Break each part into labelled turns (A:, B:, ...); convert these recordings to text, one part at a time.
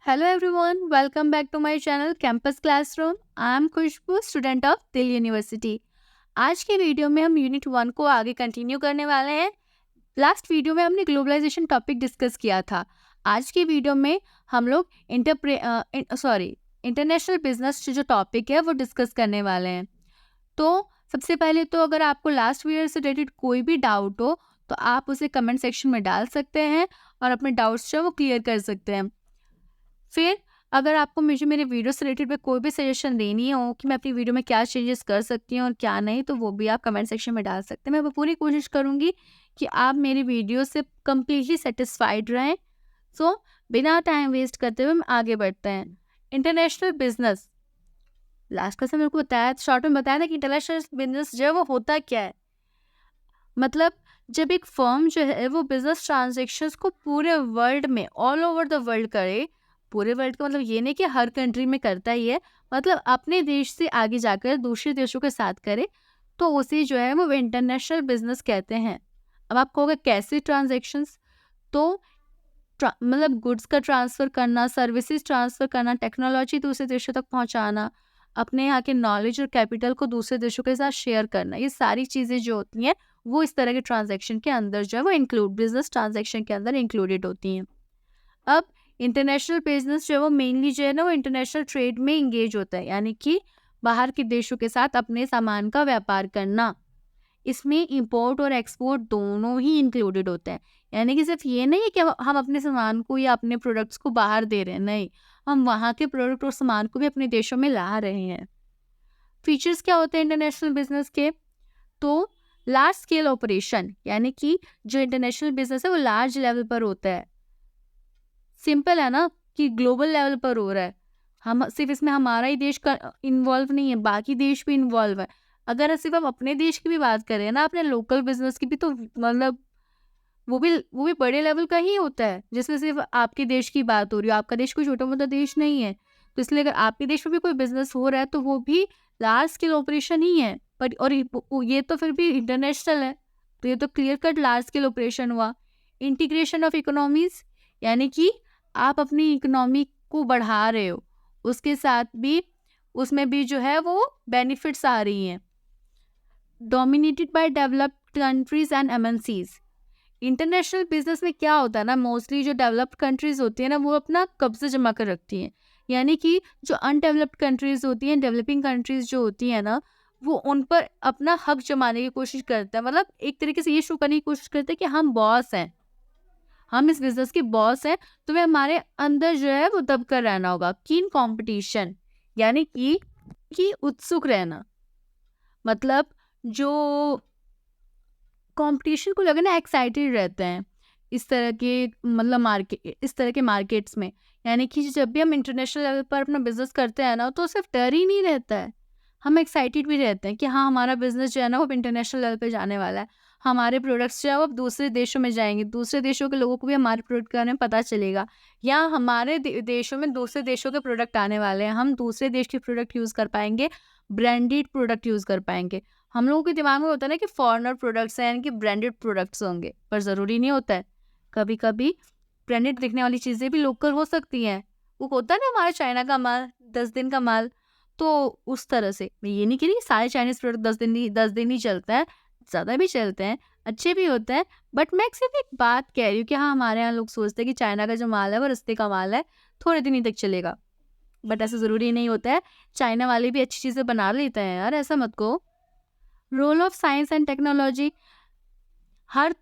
A: Hello everyone, welcome back to my channel Campus Classroom. I am Khushboo, student of Delhi university. आज के video में हम unit 1 को आगे कंटिन्यू करने वाले हैं। लास्ट वीडियो में हमने ग्लोबलाइजेशन टॉपिक डिस्कस किया था। आज की वीडियो में हम लोग इंटरनेशनल बिजनेस जो टॉपिक है वो डिस्कस करने वाले हैं। तो सबसे पहले तो अगर आपको लास्ट वीडियो से रिलेटेड कोई भी डाउट हो तो आप उसे कमेंट सेक्शन में डाल सकते हैं और अपने डाउट्स जो है वो क्लियर कर सकते हैं। फिर अगर आपको मुझे मेरे वीडियो से रिलेटेड में कोई भी सजेशन देनी हो कि मैं अपनी वीडियो में क्या चेंजेस कर सकती हूँ और क्या नहीं, तो वो भी आप कमेंट सेक्शन में डाल सकते हैं। मैं पूरी कोशिश करूँगी कि आप मेरी वीडियो से कम्प्लीटली सेटिस्फाइड रहें। सो बिना टाइम वेस्ट करते हुए हम आगे बढ़ते हैं। इंटरनेशनल बिजनेस, लास्ट क्लास में मेरे को बताया, शॉर्ट में बताया ना कि इंटरनेशनल बिजनेस जो है वो होता क्या है। मतलब जब एक फर्म जो है वो बिजनेस ट्रांजेक्शन्स को पूरे वर्ल्ड में, ऑल ओवर द वर्ल्ड करे। पूरे वर्ल्ड का मतलब ये नहीं कि हर कंट्री में करता ही है, मतलब अपने देश से आगे जाकर दूसरे देशों के साथ करे, तो उसे जो है वो इंटरनेशनल बिजनेस कहते हैं। अब आप कहोगे कैसे ट्रांजेक्शन्स, तो मतलब गुड्स का ट्रांसफ़र करना, सर्विसेज ट्रांसफ़र करना, टेक्नोलॉजी दूसरे देशों तक पहुंचाना, अपने यहाँ के नॉलेज और कैपिटल को दूसरे देशों के साथ शेयर करना, ये सारी चीज़ें जो होती हैं वो इस तरह के ट्रांजैक्शन के अंदर जो है वो बिजनेस ट्रांजैक्शन के अंदर इंक्लूडेड होती हैं। अब इंटरनेशनल बिजनेस जो है वो मेनली जो है ना वो इंटरनेशनल ट्रेड में इंगेज होता है, यानी कि बाहर के देशों के साथ अपने सामान का व्यापार करना। इसमें इंपोर्ट और एक्सपोर्ट दोनों ही इंक्लूडेड होते हैं। यानी कि सिर्फ ये नहीं है कि हम अपने सामान को या अपने प्रोडक्ट्स को बाहर दे रहे हैं, नहीं, हम वहाँ के प्रोडक्ट और सामान को भी अपने देशों में ला रहे हैं। फीचर्स क्या होते हैं इंटरनेशनल बिजनेस के, तो लार्ज स्केल ऑपरेशन, यानी कि जो इंटरनेशनल बिजनेस है वो लार्ज लेवल पर होता है। सिंपल है ना कि ग्लोबल लेवल पर हो रहा है। हम सिर्फ इसमें हमारा ही देश का इन्वॉल्व नहीं है, बाकी देश भी इन्वॉल्व है। अगर सिर्फ हम अपने देश की भी बात करें ना, अपने लोकल बिजनेस की भी, तो मतलब वो भी बड़े लेवल का ही होता है, जिसमें सिर्फ आपके देश की बात हो रही है। आपका देश कोई छोटा मोटा देश नहीं है, तो इसलिए अगर आपके देश में भी कोई बिजनेस हो रहा है तो वो भी लार्ज स्केल ऑपरेशन ही है। पर और ये तो फिर भी इंटरनेशनल है, तो ये तो clear cut large scale operation हुआ। इंटीग्रेशन ऑफ इकोनॉमीज, यानी कि आप अपनी इकोनॉमी को बढ़ा रहे हो, उसके साथ भी उसमें भी जो है वो बेनिफिट्स आ रही हैं। Dominated by developed countries and MNCs. International business में क्या होता है ना, मोस्टली जो डेवलप्ड कंट्रीज होती है ना वो अपना कब्जा जमा कर रखती हैं, यानी कि जो अनडेवलप्ड कंट्रीज होती हैं, डेवलपिंग कंट्रीज जो होती हैं ना, वो उन पर अपना हक जमाने की कोशिश करते हैं। मतलब एक तरीके से ये शो करने की कोशिश करते हैं कि हम बॉस हैं, हम इस बिजनेस के बॉस हैं, तुम्हें हमारे अंदर जो है वो दब कर रहना होगा। कीन कंपटीशन, यानी कि उत्सुक रहना, मतलब जो कंपटीशन को लगे ना एक्साइटेड रहते हैं इस तरह के, मतलब इस तरह के मार्केट्स में। यानी कि जब भी हम इंटरनेशनल लेवल पर अपना बिजनेस करते हैं ना, तो सिर्फ डर ही नहीं रहता है, हम एक्साइटेड भी रहते हैं कि हाँ हमारा बिजनेस जो है ना वो इंटरनेशनल लेवल पे जाने वाला है। हमारे प्रोडक्ट्स जो है वो अब दूसरे देशों में जाएंगे, दूसरे देशों के लोगों को भी हमारे प्रोडक्ट के बारे में पता चलेगा, या हमारे देशों में दूसरे देशों के प्रोडक्ट आने वाले हैं, हम दूसरे देश के प्रोडक्ट यूज़ कर पाएंगे, ब्रांडेड प्रोडक्ट यूज़ कर पाएंगे। हम लोगों के दिमाग में होता है ना कि फॉरेनर प्रोडक्ट्स हैं, यानी कि ब्रांडेड प्रोडक्ट्स होंगे, पर ज़रूरी नहीं होता है। कभी कभी ब्रांडेड दिखने वाली चीज़ें भी लोकल हो सकती हैं। वो होता है ना हमारा चाइना का माल 10 दिन का माल, तो उस तरह से मैं ये नहीं कह रही सारे चाइनीज़ प्रोडक्ट 10 दिन ही चलते हैं, ज़्यादा भी चलते हैं, अच्छे भी होते हैं। बट मैं सिर्फ एक बात कह रही हूँ कि हाँ हमारे यहाँ लोग सोचते हैं कि चाइना का जो माल है वो रस्ते का माल है, थोड़े दिन ही तक चलेगा, बट ऐसा ज़रूरी नहीं होता है। चाइना वाले भी अच्छी चीज़ें बना लेते हैं यार, ऐसा मत कहो। Role of science and technology, हर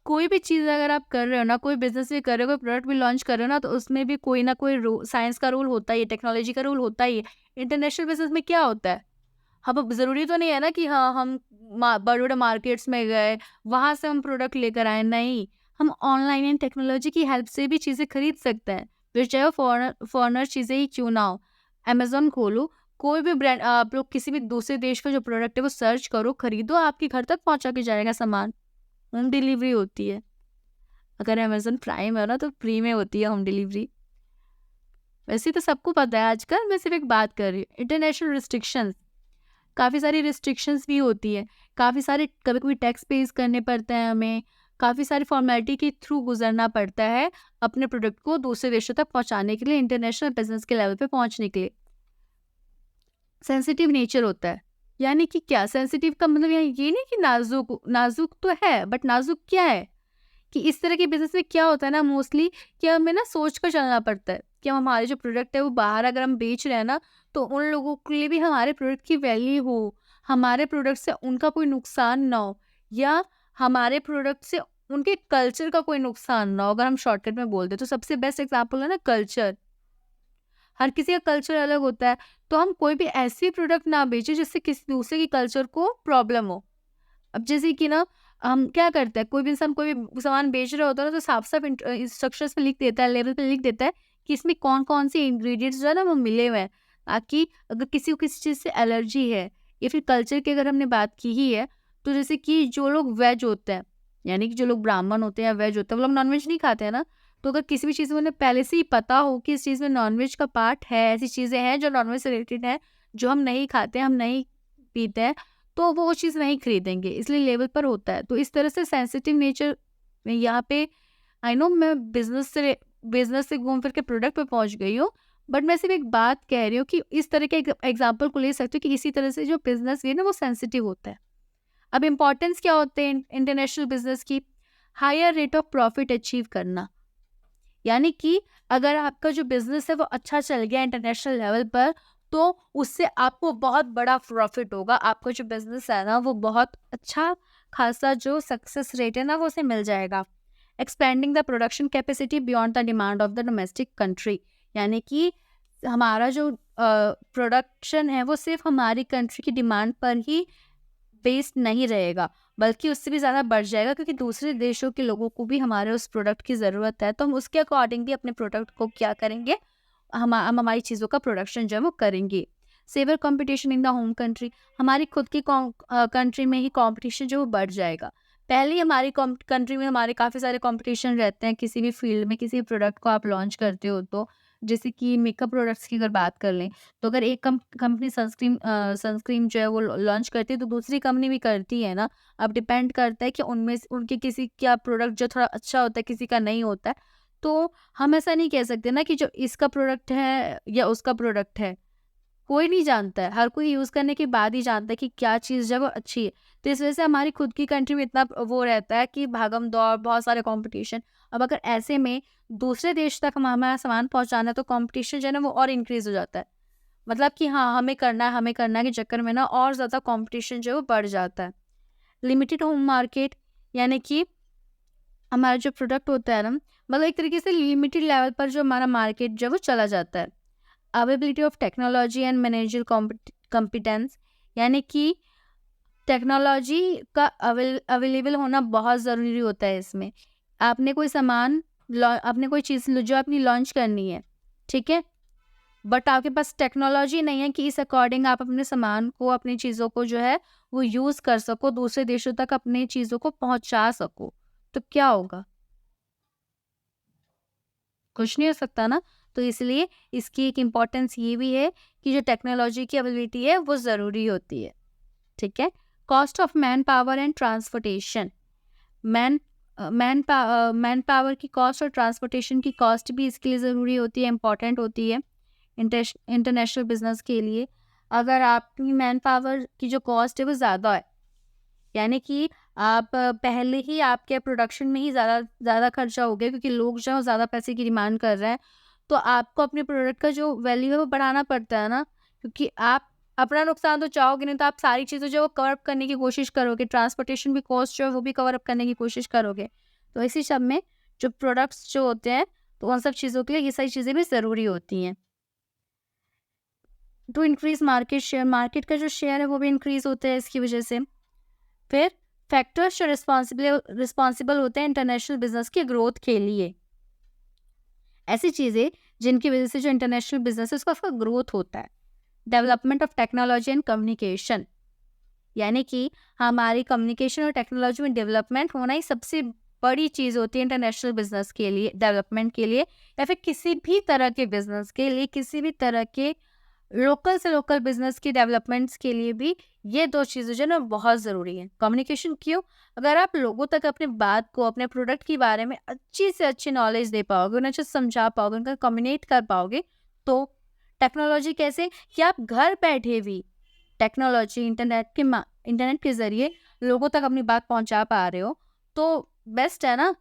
A: कोई भी चीज़ अगर आप कर रहे हो ना, कोई बिजनेस भी कर रहे हो, कोई प्रोडक्ट भी लॉन्च कर रहे हो ना, तो उसमें भी कोई ना कोई साइंस का रोल होता ही है, टेक्नोलॉजी का रोल होता ही है। इंटरनेशनल बिजनेस में क्या होता है, हम अब ज़रूरी तो नहीं है ना कि हाँ हम बड़े बड़े मार्केट्स में गए, वहाँ से हम प्रोडक्ट लेकर आए, नहीं, हम ऑनलाइन एंड टेक्नोलॉजी की हेल्प से भी चीज़ें खरीद सकते हैं, फिर चाहे वो फॉरनर चीज़ें ही क्यों ना हो। अमेजोन खोलो, कोई भी ब्रांड, आप लोग किसी भी दूसरे देश का जो प्रोडक्ट है वो सर्च करो, खरीदो, आपके घर तक पहुँचा के जाएगा सामान, होम डिलीवरी होती है। अगर अमेजोन प्राइम है ना तो फ्री में होती है होम डिलीवरी। वैसे तो सबको पता है आजकल, मैं सिर्फ एक बात कर रही हूँ। इंटरनेशनल रिस्ट्रिक्शंस, काफ़ी सारी रिस्ट्रिक्शंस भी होती है, काफ़ी सारे कभी कभी टैक्स पेज करने पड़ते हैं हमें, काफ़ी सारी फॉर्मेलिटी के थ्रू गुजरना पड़ता है अपने प्रोडक्ट को दूसरे देशों तक पहुंचाने के लिए, इंटरनेशनल बिजनेस के लेवल पे पहुंचने के लिए। सेंसिटिव नेचर होता है, यानी कि क्या सेंसिटिव का मतलब ये नहीं कि नाजुक, नाजुक तो है, बट नाजुक क्या है कि इस तरह के बिजनेस में क्या होता है ना, मोस्टली कि हमें ना सोच कर चलना पड़ता है कि हमारे जो प्रोडक्ट है वो बाहर अगर हम बेच रहे हैं ना, तो उन लोगों के लिए भी हमारे प्रोडक्ट की वैल्यू हो, हमारे प्रोडक्ट से उनका कोई नुकसान ना हो, या हमारे प्रोडक्ट से उनके कल्चर का कोई नुकसान ना हो। अगर हम शॉर्टकट में बोल दे तो सबसे बेस्ट एग्जाम्पल है ना कल्चर। हर किसी का कल्चर अलग होता है, तो हम कोई भी ऐसी प्रोडक्ट ना बेचें जिससे किसी दूसरे की कल्चर को प्रॉब्लम हो। अब जैसे कि ना हम क्या करते हैं, कोई भी इंसान कोई भी सामान बेच रहा होता है ना, तो साफ-साफ इंस्ट्रक्शंस पे लिख देता है, लेबल पे लिख देता है कि इसमें कौन-कौन से इंग्रीडिएंट्स जो है ना वो मिले हुए हैं। ताकि अगर किसी को किसी चीज़ से एलर्जी है, या फिर कल्चर की अगर हमने बात की ही है, तो जैसे कि जो लोग वेज होते हैं, यानी कि जो लोग ब्राह्मण होते हैं या वेज होते हैं, वो लोग नॉन-वेज नहीं खाते हैं ना। तो अगर किसी भी चीज़ में उन्हें पहले से ही पता हो कि इस चीज़ में नॉन-वेज का पार्ट है, ऐसी चीज़ें हैं जो नॉन-वेज से रिलेटेड हैं, जो हम नहीं खाते, हम नहीं पीते हैं, तो वो चीज़ नहीं खरीदेंगे, इसलिए लेवल पर होता है। तो इस तरह से सेंसिटिव नेचर यहाँ पे, आई नो मैं बिज़नेस से घूम फिर के प्रोडक्ट पे पहुँच गई हूँ, बट मैं सिर्फ़ एक बात कह रही हूँ कि इस तरह के एग्ज़ाम्पल को ले सकते हो कि इसी तरह से जो बिज़नेस है ना वो सेंसिटिव होता है। अब इम्पोर्टेंस क्या होते हैं इंटरनेशनल बिज़नेस की? Higher rate of profit achieve करना। यानी कि अगर आपका जो बिज़नेस है वो अच्छा चल गया इंटरनेशनल लेवल पर, तो उससे आपको बहुत बड़ा प्रॉफ़िट होगा। आपका जो बिज़नेस है ना वो बहुत अच्छा खासा जो सक्सेस रेट है ना वो उसे मिल जाएगा। Expanding the production capacity beyond the demand of the domestic country. यानी कि हमारा जो प्रोडक्शन है वो सिर्फ़ हमारी कंट्री की डिमांड पर ही बेस्ड नहीं रहेगा, बल्कि उससे भी ज़्यादा बढ़ जाएगा, क्योंकि दूसरे देशों के लोगों को भी हमारे उस प्रोडक्ट की ज़रूरत है, तो हम उसके अकॉर्डिंग भी अपने प्रोडक्ट को क्या करेंगे, हम हमारी चीज़ों का प्रोडक्शन जो है वो करेंगे। Severe competition in the home country. हमारी खुद की कंट्री में ही कंपटीशन जो वो बढ़ जाएगा। पहले ही हमारी कंट्री में हमारे काफ़ी सारे कंपटीशन रहते हैं, किसी भी फील्ड में किसी भी प्रोडक्ट को आप लॉन्च करते हो तो। जैसे कि मेकअप प्रोडक्ट्स की अगर बात कर लें, तो अगर एक कंपनी सनस्क्रीन जो है वो लॉन्च करती है, तो दूसरी कंपनी भी करती है ना। अब डिपेंड करता है कि उनमें से उनके किसी का प्रोडक्ट जो थोड़ा अच्छा होता है, किसी का नहीं होता है। तो हम ऐसा नहीं कह सकते ना कि जो इसका प्रोडक्ट है या उसका प्रोडक्ट है, कोई नहीं जानता है। हर कोई यूज़ करने के बाद ही जानता है कि क्या चीज़ जो है वो अच्छी है। तो इस वजह से हमारी खुद की कंट्री में इतना वो रहता है कि भागम-दौड़, बहुत सारे कॉम्पिटिशन। अब अगर ऐसे में दूसरे देश तक हम हमारा सामान पहुँचाना है, तो कॉम्पिटिशन जो है ना वो और इंक्रीज़ हो जाता है। मतलब कि हाँ, हमें करना है के चक्कर में ना और ज़्यादा कॉम्पिटिशन जो है वो बढ़ जाता है। लिमिटेड होम मार्केट, यानी कि हमारा जो प्रोडक्ट होता है ना, मतलब एक तरीके से लिमिटेड लेवल पर जो हमारा मार्केट जो है वो चला जाता है। Availability of technology and manager competence, यानी कि टेक्नोलॉजी का अवेलेबल होना बहुत ज़रूरी होता है इसमें। आपने कोई चीज़ जो अपनी लॉन्च करनी है, ठीक है? बट आपके पास टेक्नोलॉजी नहीं है कि इस अकॉर्डिंग आप अपने सामान को, अपनी चीज़ों को जो है वो यूज़ कर सको, दूसरे देशों तक अपनी चीज़ों को पहुँचा सको, तो क्या होगा? कुछ नहीं हो सकता ना। तो इसलिए इसकी एक इम्पोर्टेंस ये भी है कि जो टेक्नोलॉजी की अवेलेबिलिटी है वो ज़रूरी होती है, ठीक है? Cost of man power and transportation. Man power की कॉस्ट और ट्रांसपोर्टेशन की कॉस्ट भी इसके लिए ज़रूरी होती है, इम्पॉर्टेंट होती है इंटरनेशनल बिजनेस के लिए। अगर आपकी मैन पावर की जो कॉस्ट है वो ज़्यादा है, यानी कि आप पहले ही आपके प्रोडक्शन में ही ज़्यादा ज़्यादा खर्चा हो गया, क्योंकि लोग जो है वो ज़्यादा पैसे की डिमांड कर रहे हैं, तो आपको अपने प्रोडक्ट का जो वैल्यू है वो बढ़ाना पड़ता है ना, क्योंकि आप अपना नुकसान तो चाहोगे नहीं, तो आप सारी चीज़ें जो है वो कवर अप करने की कोशिश करोगे, ट्रांसपोर्टेशन भी कॉस्ट जो है वो भी कवर अप करने की कोशिश करोगे। तो इसी सब में जो प्रोडक्ट्स जो होते हैं, तो उन सब चीज़ों के लिए ये सारी चीज़ें भी ज़रूरी होती हैं। To increase market share, market का जो शेयर है वो भी इंक्रीज़ होता है इसकी वजह से। फिर फैक्टर्स जो रिस्पॉन्सिबल होते हैं इंटरनेशनल बिजनेस की ग्रोथ के लिए, ऐसी चीज़ें जिनकी वजह से जो इंटरनेशनल बिजनेस है उसका ग्रोथ होता है। Development of technology and communication, यानी कि हमारी कम्युनिकेशन और टेक्नोलॉजी में डेवलपमेंट होना ही सबसे बड़ी चीज़ होती है इंटरनेशनल बिजनेस के लिए, डेवलपमेंट के लिए, या फिर किसी भी तरह के बिजनेस के लिए, किसी भी तरह के लोकल से लोकल बिजनेस की डेवलपमेंट्स के लिए भी ये 2 चीज़ें जो है ना बहुत ज़रूरी है। कम्युनिकेशन क्यों? अगर आप लोगों तक अपनी बात को, अपने प्रोडक्ट के बारे में अच्छी से अच्छी नॉलेज दे पाओगे, उन्हें अच्छे से समझा पाओगे, उनका कम्युनिकेट कर पाओगे, तो टेक्नोलॉजी कैसे कि आप घर बैठे भी टेक्नोलॉजी इंटरनेट के ज़रिए लोगों तक अपनी बात पहुँचा पा रहे हो, तो बेस्ट है ना?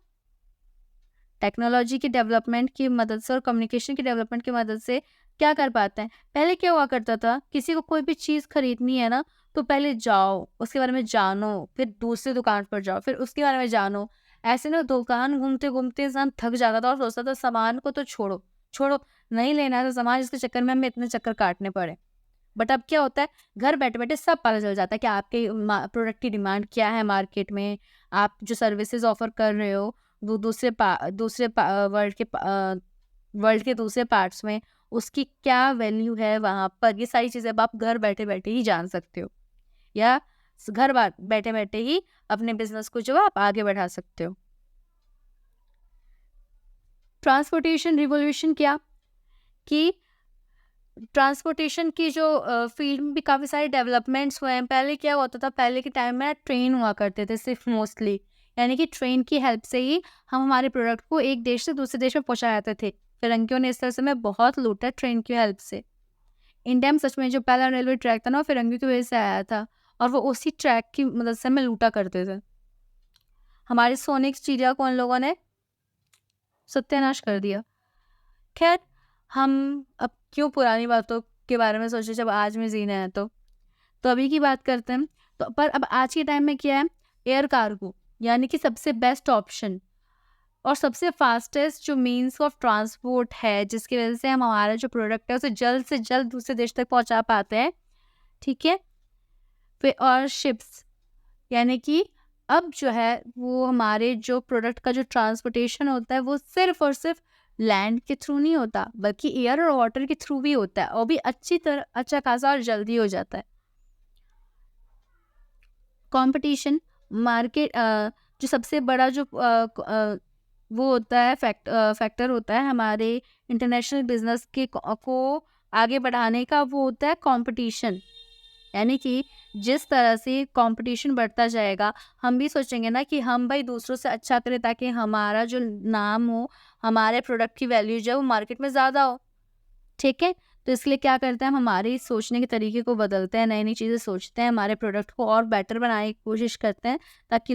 A: टेक्नोलॉजी की डेवलपमेंट की मदद से और कम्युनिकेशन की डेवलपमेंट की मदद से क्या कर पाते हैं। पहले क्या हुआ करता था, किसी को कोई भी चीज़ खरीदनी है ना, तो पहले जाओ, उसके बारे में जानो, फिर दूसरी दुकान पर जाओ, फिर उसके बारे में जानो। ऐसे ना दुकान घूमते-घूमते इंसान थक जाता था और सोचता था सामान को तो छोड़ो, छोड़ो, नहीं लेना है तो सामान, इसके चक्कर में हमें इतने चक्कर काटने पड़े। बट अब क्या होता है, घर बैठे-बैठे सब पता चल जाता है कि आपके प्रोडक्ट की डिमांड क्या है मार्केट में, आप जो सर्विसेज ऑफर कर रहे हो वो वर्ल्ड के दूसरे पार्ट्स में उसकी क्या वैल्यू है वहाँ पर, ये सारी चीज़ें अब आप घर बैठे-बैठे ही जान सकते हो, या बैठे-बैठे ही अपने बिज़नेस को जो है आप आगे बढ़ा सकते हो। ट्रांसपोर्टेशन रिवॉल्यूशन क्या? कि ट्रांसपोर्टेशन की जो फील्ड में भी काफ़ी सारे डेवलपमेंट्स हुए हैं। पहले क्या होता था, पहले के टाइम में ट्रेन हुआ करते थे सिर्फ मोस्टली, यानी कि ट्रेन की हेल्प से ही हम हमारे प्रोडक्ट को एक देश से दूसरे देश में पहुँचा जाते थे। फिरंगियों ने इस तरह से हमें बहुत लूटा ट्रेन की हेल्प से। इंडिया में सच में जो पहला रेलवे ट्रैक था ना, वो फिरंगियों की वजह से आया था और वो उसी ट्रैक की मदद से हमें लूटा करते थे। हमारे सोने की चिड़िया को उन लोगों ने सत्यानाश कर दिया। खैर, हम अब क्यों पुरानी बातों के बारे में सोचें जब आज में जीना है तो। तो अभी की बात करते हैं। तो पर अब आज के टाइम में क्या है, एयर कार्गो यानी कि सबसे बेस्ट ऑप्शन और सबसे फास्टेस्ट जो मीन्स ऑफ ट्रांसपोर्ट है, जिसकी वजह से हम हमारा जो प्रोडक्ट है उसे जल्द से जल्द दूसरे देश तक पहुंचा पाते हैं। ठीक है, फिर और शिप्स, यानी कि अब जो है वो हमारे जो प्रोडक्ट का जो ट्रांसपोर्टेशन होता है वो सिर्फ और सिर्फ लैंड के थ्रू नहीं होता, बल्कि एयर और वाटर के थ्रू भी होता है, और भी अच्छा खासा और जल्दी हो जाता है। कंपटीशन मार्केट, जो सबसे बड़ा जो वो होता है फैक्टर होता है हमारे इंटरनेशनल बिजनेस को आगे बढ़ाने का, वो होता है कंपटीशन। यानी कि जिस तरह से कंपटीशन बढ़ता जाएगा, हम भी सोचेंगे ना कि हम भाई दूसरों से अच्छा करें ताकि हमारा जो नाम हो, हमारे प्रोडक्ट की वैल्यू जो है वो मार्केट में ज़्यादा हो। ठीक है? तो इसलिए क्या करते हैं, हम हमारे सोचने के तरीके को बदलते हैं, नई-नई चीज़ें सोचते हैं, हमारे प्रोडक्ट को और बेटर बनाने की कोशिश करते हैं ताकि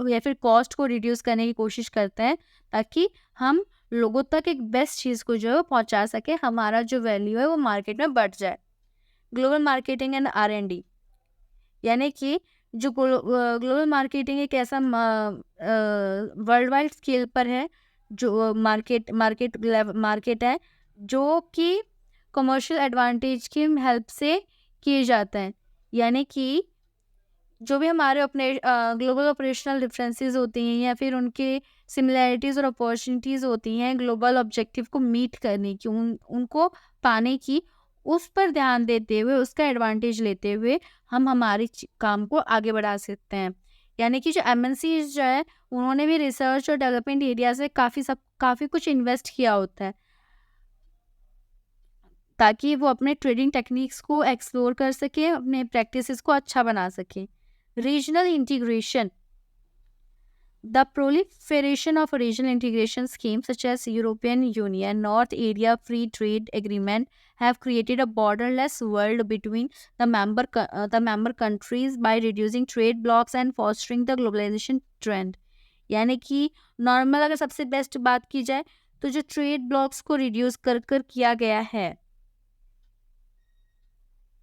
A: या फिर कॉस्ट को रिड्यूस करने की कोशिश करते हैं ताकि हम लोगों तक एक बेस्ट चीज़ को जो है वो पहुँचा सकें, हमारा जो वैल्यू है वो मार्केट में बढ़ जाए। ग्लोबल मार्केटिंग एंड आर-एन-डी, यानी कि जो ग्लोबल मार्केटिंग एक ऐसा वर्ल्ड वाइड स्केल पर है, जो मार्केट है जो कि कमर्शियल एडवांटेज की हेल्प से किए जाते हैं। यानी कि जो भी हमारे अपने ग्लोबल ऑपरेशनल डिफरेंसेस होती हैं या फिर उनके सिमिलैरिटीज़ और अपॉर्चुनिटीज़ होती हैं ग्लोबल ऑब्जेक्टिव को मीट करने की, उनको पाने की, उस पर ध्यान देते हुए, उसका एडवांटेज लेते हुए हम हमारे काम को आगे बढ़ा सकते हैं। यानी कि जो एमएनसीज जो है, उन्होंने भी रिसर्च और डेवलपमेंट एरियाज में काफ़ी कुछ इन्वेस्ट किया होता है ताकि वो अपने ट्रेडिंग टेक्निक्स को एक्सप्लोर कर सके, अपने प्रैक्टिसेस को अच्छा बना सके। Regional integration, the proliferation of regional integration schemes such as European Union, North Area Free Trade Agreement have created a borderless world between the member countries by reducing trade blocks and fostering the globalization trend. यानी कि normal अगर सबसे best बात की जाए तो जो trade blocks को रिड्यूस कर किया गया है,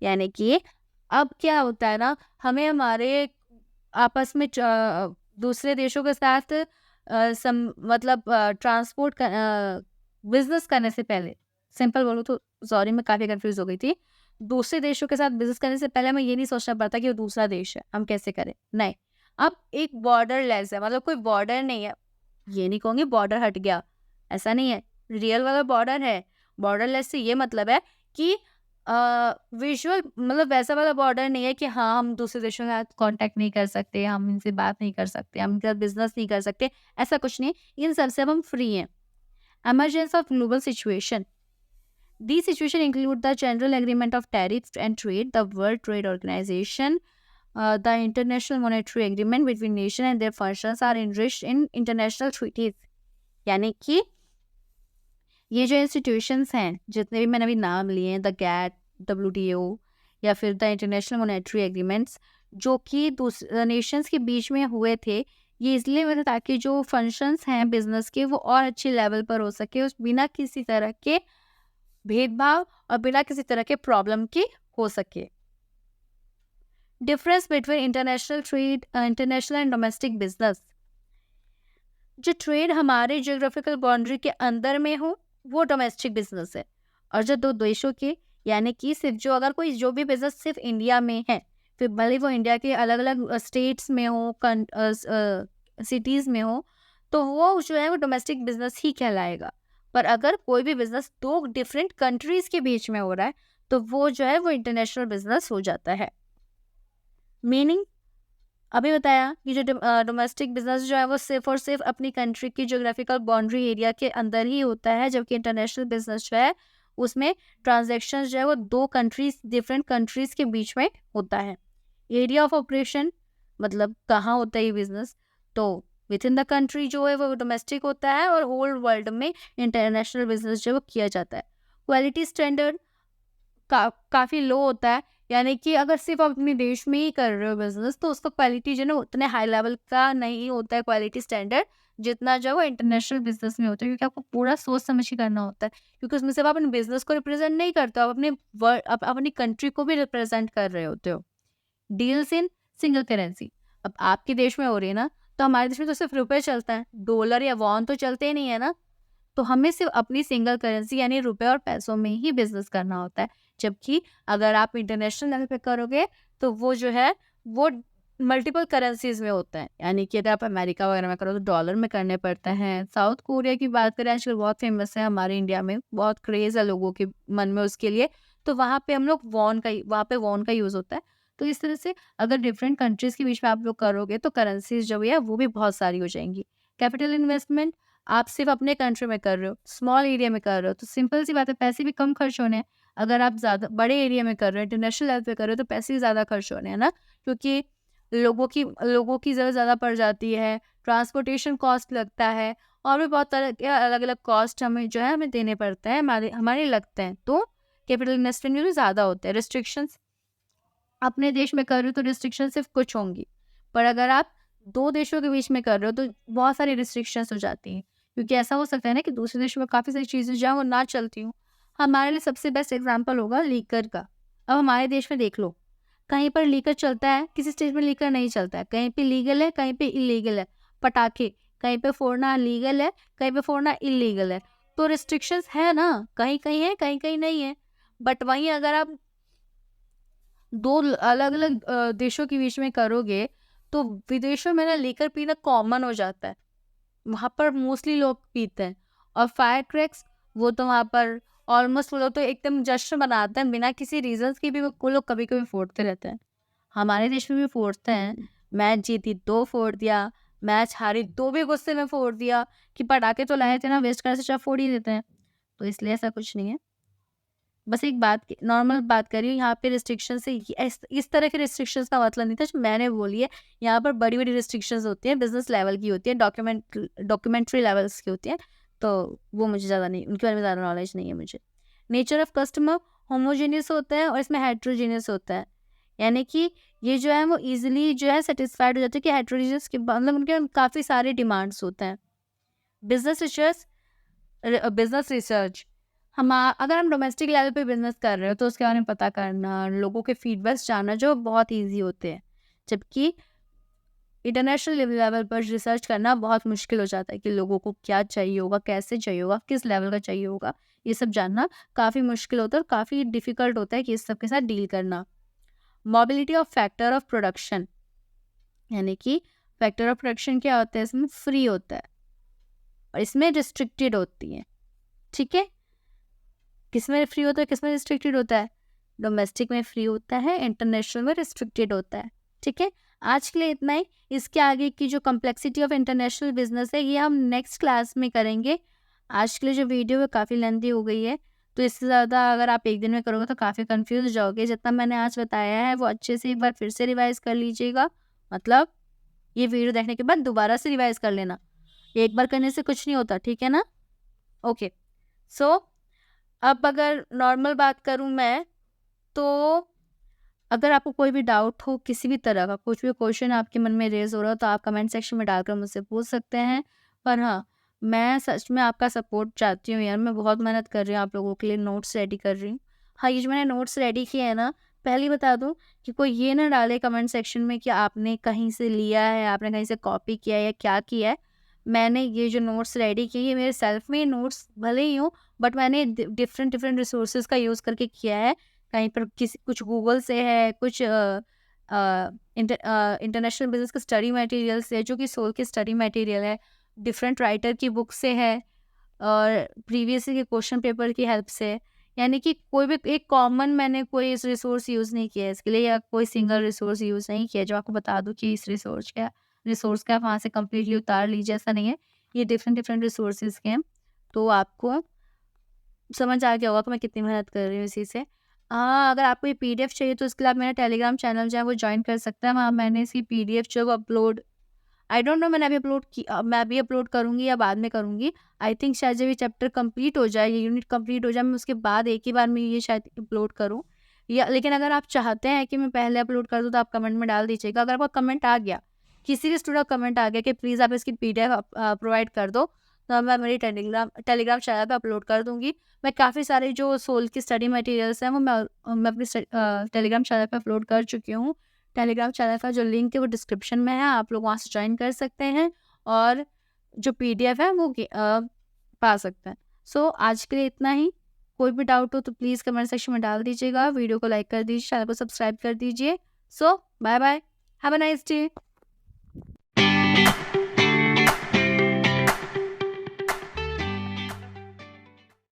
A: यानी कि अब क्या होता है ना, हमें हमारे आपस में दूसरे देशों के साथ मतलब ट्रांसपोर्ट बिजनेस करने से पहले, सिंपल बोलूँ तो, सॉरी मैं काफ़ी कंफ्यूज हो गई थी, दूसरे देशों के साथ बिजनेस करने से पहले हमें ये नहीं सोचना पड़ता कि वो दूसरा देश है, हम कैसे करें, नहीं। अब एक बॉर्डर लेस है, मतलब कोई बॉर्डर नहीं है, ये नहीं कहूँगी बॉर्डर हट गया, ऐसा नहीं है, रियल वाला बॉर्डर है। बॉर्डर लेस से ये मतलब है कि विजुअल, मतलब वैसा वाला बॉर्डर नहीं है कि हाँ, हम दूसरे देशों के साथ कॉन्टैक्ट नहीं कर सकते, हम इनसे बात नहीं कर सकते, हम इनके साथ बिज़नेस नहीं कर सकते, ऐसा कुछ नहीं। इन सब से अब हम फ्री हैं। Emergence of global situation, These situations include the General Agreement of Tariffs and Trade, the World Trade Organization, the International Monetary Agreement between nations and their functions are enriched in international treaties. यानी कि ये जो institutions हैं, जितने भी मैंने अभी नाम लिए हैं, द गैट, WTO या फिर द इंटरनेशनल मॉनेटरी एग्रीमेंट्स, जो कि नेशंस के बीच में हुए थे, ये इसलिए हुए थे ताकि जो फंक्शंस हैं बिजनेस के वो और अच्छी लेवल पर हो सके, उस बिना किसी तरह के भेदभाव और बिना किसी तरह के प्रॉब्लम की हो सके. Difference between international trade, international and domestic business. जो ट्रेड हमारे जियोग्राफिकल बाउंड्री के अंदर में हो वो डोमेस्टिक बिजनेस है, और जो दो देशों के यानी कि सिर्फ जो अगर कोई जो भी बिजनेस सिर्फ इंडिया में है, फिर भले वो इंडिया के अलग अलग स्टेट्स में हो, सिटीज़ में हो, तो वो जो है वो डोमेस्टिक बिजनेस ही कहलाएगा. पर अगर कोई भी बिजनेस दो डिफरेंट कंट्रीज के बीच में हो रहा है तो वो जो है वो इंटरनेशनल बिजनेस हो जाता है. मीनिंग अभी बताया कि जो डोमेस्टिक बिजनेस जो है वो सिर्फ और सिर्फ अपनी कंट्री की ज्योग्राफिकल बाउंड्री एरिया के अंदर ही होता है, जबकि इंटरनेशनल बिजनेस जो है उसमें ट्रांजैक्शंस जो है वो दो कंट्रीज, डिफरेंट कंट्रीज के बीच में होता है. एरिया ऑफ ऑपरेशन मतलब कहाँ होता है ये बिजनेस, तो विद इन द कंट्री जो है वो डोमेस्टिक होता है और होल वर्ल्ड में इंटरनेशनल बिजनेस जो है वो किया जाता है. क्वालिटी स्टैंडर्ड काफ़ी लो होता है, यानी कि अगर सिर्फ आप अपने देश में ही कर रहे हो बिजनेस तो उसका क्वालिटी जो है ना उतने हाई लेवल का नहीं होता है क्वालिटी स्टैंडर्ड, जितना जो है वो इंटरनेशनल बिजनेस में होता है, क्योंकि आपको पूरा सोच समझ के करना होता है, क्योंकि उसमें सिर्फ आप अपने बिजनेस को रिप्रेजेंट नहीं करते हो, आप अपनी कंट्री को भी रिप्रेजेंट कर रहे होते हो. Deals in single currency. अब आपके देश में हो रही है ना, तो हमारे देश में तो सिर्फ रुपये चलता है, डॉलर या वॉन तो चलते ही नहीं है ना, तो हमें सिर्फ अपनी सिंगल करेंसी यानी रुपए और पैसों में ही बिजनेस करना होता है. जबकि अगर आप इंटरनेशनल लेवल पे करोगे तो वो जो है वो मल्टीपल करेंसीज में होता है, यानी कि अगर आप अमेरिका वगैरह में करो तो डॉलर में करने पड़ते हैं. साउथ कोरिया की बात करें आजकल बहुत फेमस है, हमारे इंडिया में बहुत क्रेज है लोगों के मन में उसके लिए, तो वहाँ पे हम लोग वॉन का यूज़ होता है. तो इस तरह से अगर डिफरेंट कंट्रीज के बीच में आप लोग करोगे तो करेंसीज जो है वो भी बहुत सारी हो जाएंगी. कैपिटल इन्वेस्टमेंट आप सिर्फ अपने कंट्री में कर रहे हो, स्मॉल एरिया में कर रहे हो, तो सिंपल सी बात है पैसे भी कम खर्च होने हैं. अगर आप ज़्यादा बड़े एरिया में कर रहे हो, इंटरनेशनल लेवल पे कर रहे हो, तो पैसे भी ज़्यादा खर्च होने हैं ना, क्योंकि लोगों की ज़रूरत ज़्यादा पड़ जाती है, ट्रांसपोर्टेशन कॉस्ट लगता है, और भी बहुत तरह के अलग अलग कॉस्ट हमें जो है हमें देने पड़ते हैं, हमारे लगते हैं. तो कैपिटल इन्वेस्टमेंट में भी ज़्यादा होते हैं. रिस्ट्रिक्शंस अपने देश में कर रहे हो तो रिस्ट्रिक्शन सिर्फ कुछ होंगी, पर अगर आप दो देशों के बीच में कर रहे हो तो बहुत सारी रिस्ट्रिक्शंस हो जाती हैं, क्योंकि ऐसा हो सकता है ना कि दूसरे देशों में काफ़ी सारी चीज़ें जो हैं वो ना चलती हूँ. हमारे लिए सबसे बेस्ट एग्जांपल होगा लीकर का. अब हमारे देश में देख लो, कहीं पर लीकर चलता है, किसी स्टेट में लीकर नहीं चलता है, कहीं पे लीगल है, कहीं पे इलीगल है. पटाखे कहीं पे फोड़ना लीगल है, कहीं पे फोड़ना इलीगल है, तो रिस्ट्रिक्शंस है ना, कहीं कहीं है, कहीं कहीं नहीं है. बट वहीं अगर आप दो अलग अलग देशों के बीच में करोगे तो विदेशों में ना लेकर पीना कॉमन हो जाता है, वहाँ पर मोस्टली लोग पीते हैं. और फायर क्रैक्स वो तो वहाँ पर ऑलमोस्ट वो लोग तो एकदम जश्न मनाते हैं बिना किसी रीजंस के भी, वो लोग कभी कभी फोड़ते रहते हैं. हमारे देश में भी फोड़ते हैं, मैच जीती तो फोड़ दिया, मैच हारी तो भी गुस्से में फोड़ दिया कि पटाखे तो लाए थे ना, वेस्ट करने से चाहे फोड़ ही देते हैं. तो इसलिए ऐसा कुछ नहीं है. बस एक बात नॉर्मल बात करी हूँ, यहाँ पे रिस्ट्रिक्शन से इस तरह के रिस्ट्रिक्शंस का मतलब नहीं था जो मैंने बोली है. यहाँ पर बड़ी बड़ी रिस्ट्रिक्शंस होती हैं, बिजनेस लेवल की होती है, डॉक्यूमेंट्री लेवल्स की होती हैं, तो वो मुझे ज़्यादा नहीं, उनके बारे में ज़्यादा नॉलेज नहीं है मुझे. नेचर ऑफ कस्टमर होमोजेनियस होता है और इसमें हेट्रोजेनियस होता है, यानी कि ये जो है वो ईजिली जो है सेटिस्फाइड हो जाते हैं कि हेट्रोजेनियस के मतलब उनके काफ़ी सारे डिमांड्स होते हैं. बिजनेस रिसर्च अगर हम डोमेस्टिक लेवल पे बिजनेस कर रहे हो तो उसके बारे में पता करना, लोगों के फीडबैक्स जानना जो बहुत इजी होते हैं, जबकि इंटरनेशनल लेवल पर रिसर्च करना बहुत मुश्किल हो जाता है कि लोगों को क्या चाहिए होगा, कैसे चाहिए होगा, किस लेवल का चाहिए होगा, ये सब जानना काफ़ी मुश्किल होता है और काफ़ी डिफ़िकल्ट होता है कि इस सब के साथ डील करना. Mobility of factor of production, यानी कि फैक्टर ऑफ प्रोडक्शन क्या होता है, इसमें फ्री होता है और इसमें रिस्ट्रिक्टेड होती है. ठीक है, किसमें फ्री होता है, किसमें रिस्ट्रिक्टेड होता है, डोमेस्टिक में फ्री होता है, इंटरनेशनल में रिस्ट्रिक्टेड होता है. ठीक है, आज के लिए इतना ही. इसके आगे की जो कम्प्लेक्सिटी ऑफ इंटरनेशनल बिजनेस है ये हम नेक्स्ट क्लास में करेंगे. आज के लिए जो वीडियो है काफ़ी लेंथी हो गई है, तो इससे ज़्यादा अगर आप एक दिन में करोगे तो काफ़ी कन्फ्यूज़ हो जाओगे। जितना मैंने आज बताया है वो अच्छे से एक बार फिर से रिवाइज़ कर लीजिएगा। मतलब ये वीडियो देखने के बाद दोबारा से रिवाइज़ कर लेना। एक बार करने से कुछ नहीं होता, ठीक है ना? ओके। सो अब अगर नॉर्मल बात करूँ मैं, तो अगर आपको कोई भी डाउट हो किसी भी तरह का, कुछ भी क्वेश्चन आपके मन में रेज़ हो रहा हो, तो आप कमेंट सेक्शन में डालकर मुझसे पूछ सकते हैं। पर हाँ, मैं सच में आपका सपोर्ट चाहती हूँ यार, मैं बहुत मेहनत कर रही हूँ आप लोगों के लिए, नोट्स रेडी कर रही हूँ। हाँ, ये जो मैंने नोट्स रेडी किए हैं ना, पहले ही बता दूँ कि कोई ये ना डाले कमेंट सेक्शन में कि आपने कहीं से लिया है, आपने कहीं से कॉपी किया है या क्या किया है। मैंने ये जो नोट्स रेडी किए, ये मेरे सेल्फ मेड नोट्स भले ही हों, बट मैंने डिफरेंट रिसोर्सेज़ का यूज़ करके किया है। कहीं पर किसी कुछ गूगल से है, कुछ इंटरनेशनल बिज़नेस का स्टडी मटेरियल से है, जो कि सोल के स्टडी मटेरियल है, डिफरेंट राइटर की बुक से है और प्रीवियस के क्वेश्चन पेपर की हेल्प से। यानी कि कोई भी एक कॉमन मैंने कोई इस रिसोर्स यूज़ नहीं किया है इसके लिए, या कोई सिंगल रिसोर्स यूज़ नहीं किया जो आपको बता दूँ कि इस रिसोर्स का आप वहाँ से कंप्लीटली उतार लीजिए, ऐसा नहीं है। ये डिफरेंट रिसोर्सेज़ के हैं, तो आपको समझ आ गया होगा कि मैं कितनी मेहनत कर रही हूँ इसी से। हाँ, अगर आपको ये पीडीएफ चाहिए तो उसके लिए आप मेरा टेलीग्राम चैनल जो है वो जॉइन कर सकते हैं। वहाँ मैंने इसकी पीडीएफ जो है वो अपलोड, आई डोंट नो मैंने अभी अपलोड की, मैं अभी अपलोड करूँगी या बाद में करूँगी। आई थिंक शायद जब ये चैप्टर कंप्लीट हो जाए, ये यूनिट कंप्लीट हो जाए, मैं उसके बाद एक ही बार में ये शायद अपलोड करूँ। या लेकिन अगर आप चाहते हैं कि मैं पहले अपलोड कर दूँ तो आप कमेंट में डाल दीजिएगा। अगर आपका कमेंट आ गया, किसी भी स्टूडेंट का कमेंट आ गया कि प्लीज़ आप इसकी पीडीएफ प्रोवाइड कर दो, तो मैं मेरी टेलीग्राम चैनल पे अपलोड कर दूँगी। मैं काफ़ी सारे जो सोल की स्टडी मटेरियल्स हैं वो मैं अपनी टेलीग्राम चैनल पे अपलोड कर चुकी हूँ। टेलीग्राम चैनल का जो लिंक है वो डिस्क्रिप्शन में है, आप लोग वहाँ से जॉइन कर सकते हैं और जो पीडीएफ है वो पा सकते हैं। सो आज के लिए इतना ही। कोई भी डाउट हो तो प्लीज़ कमेंट सेक्शन में डाल दीजिएगा। वीडियो को लाइक कर दीजिए, चैनल को सब्सक्राइब कर दीजिए। So bye bye, have a nice day.